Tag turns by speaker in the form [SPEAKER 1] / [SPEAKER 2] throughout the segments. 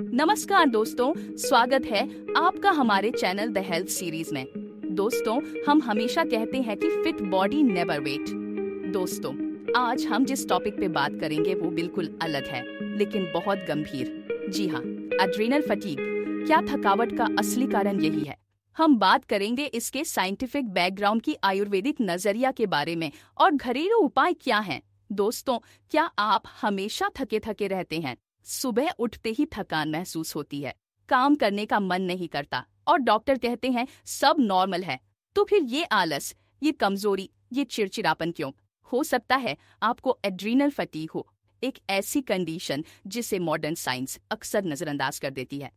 [SPEAKER 1] नमस्कार दोस्तों, स्वागत है आपका हमारे चैनल द हेल्थ सीरीज में। दोस्तों, हम हमेशा कहते हैं कि फिट बॉडी नेवर वेट। दोस्तों, आज हम जिस टॉपिक पे बात करेंगे वो बिल्कुल अलग है, लेकिन बहुत गंभीर। जी हाँ, एड्रेनल फटीग। क्या थकावट का असली कारण यही है? हम बात करेंगे इसके साइंटिफिक बैकग्राउंड की, आयुर्वेदिक नजरिया के बारे में और घरेलू उपाय क्या हैं। दोस्तों, क्या आप हमेशा थके थके रहते हैं? सुबह उठते ही थकान महसूस होती है, काम करने का मन नहीं करता और डॉक्टर कहते हैं सब नॉर्मल है। तो फिर ये आलस, ये कमजोरी, ये चिड़चिड़ापन क्यों? हो सकता है आपको एड्रीनल फटीग हो, एक ऐसी कंडीशन जिसे मॉडर्न साइंस अक्सर नजरअंदाज कर देती है।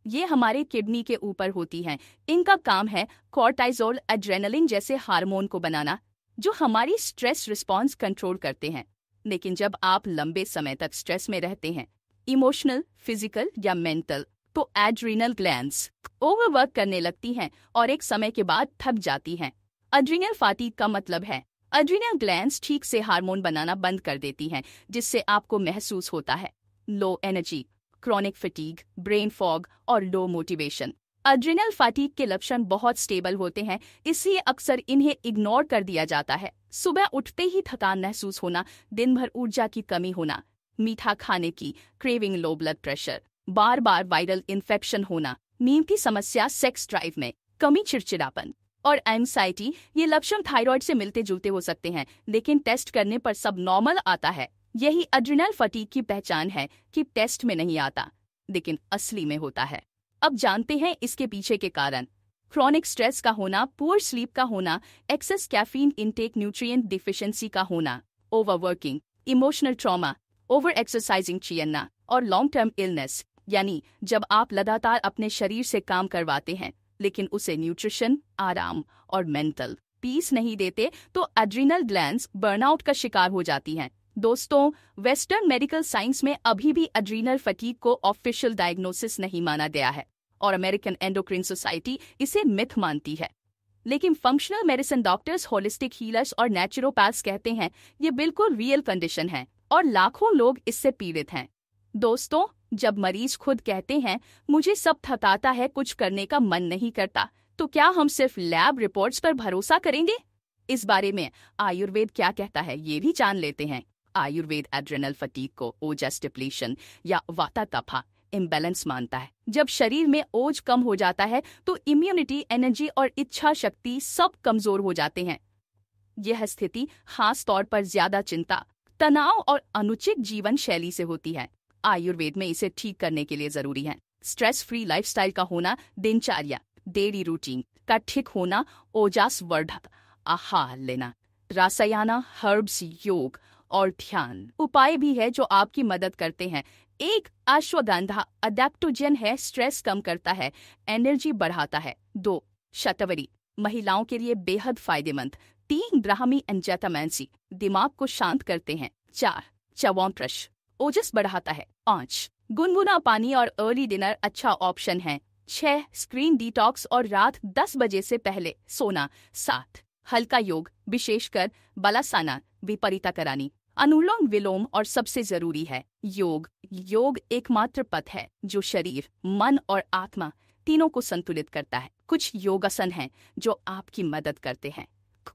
[SPEAKER 1] ये हमारे किडनी के ऊपर होती हैं। इनका काम है कॉर्टाइजोल, एड्रेनलिन जैसे हार्मोन को बनाना, जो हमारी स्ट्रेस रिस्पॉन्स कंट्रोल करते हैं। लेकिन जब आप लंबे समय तक स्ट्रेस में रहते हैं, इमोशनल, फिजिकल या मेंटल, तो एड्रीनल ग्लैंड्स ओवरवर्क करने लगती हैं और एक समय के बाद थक जाती हैं। एड्रीनल फटीग का मतलब है एड्रीनल ग्लैंड्स ठीक से हार्मोन बनाना बंद कर देती हैं, जिससे आपको महसूस होता है low energy, chronic fatigue, brain fog और लो मोटिवेशन। एड्रीनल फटीग के लक्षण बहुत स्टेबल होते हैं, इसलिए अक्सर इन्हें इग्नोर कर दिया जाता है। सुबह उठते ही थकान महसूस होना, दिन भर ऊर्जा की कमी होना, मीठा खाने की क्रेविंग, लो ब्लड प्रेशर, बार बार वायरल इन्फेक्शन होना, नींद की समस्या, सेक्स ड्राइव में कमी, चिड़चिड़ापन और एंजाइटी। ये लक्षण थायराइड से मिलते जुलते हो सकते हैं, लेकिन टेस्ट करने पर सब नॉर्मल आता है। यही एड्रेनल फटीग की पहचान है कि टेस्ट में नहीं आता, लेकिन असली में होता है। अब जानते हैं इसके पीछे के कारण। क्रॉनिक स्ट्रेस का होना, पुअर स्लीप का होना, excess caffeine intake, nutrient deficiency का होना, overworking, emotional trauma, over exercising चियन्ना और लॉन्ग टर्म इलनेस, यानी जब आप लगातार अपने शरीर से काम करवाते हैं लेकिन उसे न्यूट्रिशन, आराम और मेंटल पीस नहीं देते, तो एड्रीनल ग्लैंड्स बर्नआउट का शिकार हो जाती हैं। दोस्तों, वेस्टर्न मेडिकल साइंस में अभी भी एड्रीनल फटीग को ऑफिशियल डायग्नोसिस नहीं माना गया है और अमेरिकन एंडोक्रिन सोसाइटी इसे मिथ मानती है। लेकिन functional medicine doctors, holistic healers और नेचुरोपैथ्स कहते हैं ये बिल्कुल रियल कंडीशन है और लाखों लोग इससे पीड़ित हैं। दोस्तों, जब मरीज खुद कहते हैं मुझे सब थकाता है, कुछ करने का मन नहीं करता, तो क्या हम सिर्फ लैब रिपोर्ट्स पर भरोसा करेंगे? इस बारे में आयुर्वेद क्या कहता है ये भी जान लेते हैं। आयुर्वेद एड्रेनल फटीग को ओजस डिप्लीशन या वाता कफा इम्बैलेंस मानता है। जब शरीर में ओज कम हो जाता है तो इम्यूनिटी, एनर्जी और इच्छा शक्ति सब कमजोर हो जाते हैं। यह स्थिति खास तौर पर ज्यादा चिंता, तनाव और अनुचित जीवन शैली से होती है। आयुर्वेद में इसे ठीक करने के लिए जरूरी है स्ट्रेस फ्री लाइफस्टाइल का होना, दिनचर्या, डेली रूटीन का ठीक होना, ओजस वर्धक आहार लेना, रसायना, हर्ब्स, योग और ध्यान उपाय भी है जो आपकी मदद करते हैं। एक अश्वगंधा अडेप्टोजन है, स्ट्रेस कम करता है, एनर्जी बढ़ाता है। 2 शतवरी, महिलाओं के लिए बेहद फायदेमंद। 3 ब्राह्मी एंजेटामेंसी, दिमाग को शांत करते हैं। 4 च्यवनप्राश, ओजस बढ़ाता है। 5 गुनगुना पानी और अर्ली डिनर अच्छा ऑप्शन है। 6 स्क्रीन डिटॉक्स और रात 10 बजे से पहले सोना। 7 हल्का योग, विशेषकर बलासाना, विपरीता करानी, अनुलोम विलोम और सबसे जरूरी है योग। योग एकमात्र पथ है जो शरीर, मन और आत्मा तीनों को संतुलित करता है। कुछ योगासन हैं जो आपकी मदद करते हैं,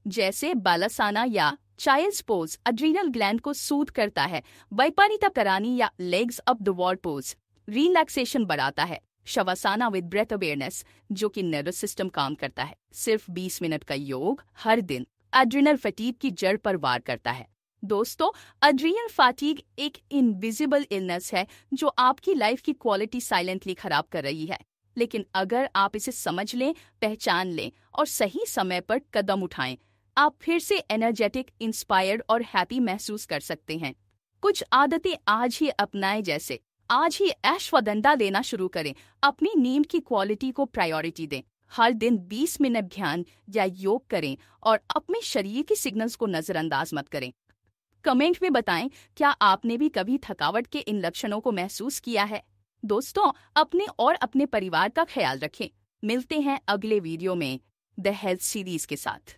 [SPEAKER 1] जैसे बालासाना या चाइल्ड्स पोज एड्रीनल ग्लैंड को सूद करता है। वैपरीता करानी या legs up the wall pose relaxation बढ़ाता है। शवासाना विद ब्रेथ अवेयरनेस, जो कि नर्वस सिस्टम काम करता है। सिर्फ 20 मिनट का योग हर दिन एड्रीनल फटीग की जड़ पर वार करता है। दोस्तों, एड्रीनल फटीग एक इनविजिबल इलनेस है जो आपकी लाइफ की क्वालिटी साइलेंटली खराब कर रही है। लेकिन अगर आप इसे समझ लें, पहचान लें और सही समय पर कदम उठाएं, आप फिर से एनर्जेटिक, इंस्पायर्ड और हैप्पी महसूस कर सकते हैं। कुछ आदतें आज ही अपनाएं, जैसे आज ही अश्वगंधा लेना शुरू करें, अपनी नींद की क्वालिटी को प्रायोरिटी दें, हर दिन 20 मिनट ध्यान या योग करें और अपने शरीर की सिग्नल्स को नजरअंदाज मत करें। कमेंट में बताएं क्या आपने भी कभी थकावट के इन लक्षणों को महसूस किया है। दोस्तों, अपने और अपने परिवार का ख्याल रखें। मिलते हैं अगले वीडियो में द हेल्थ सीरीज के साथ।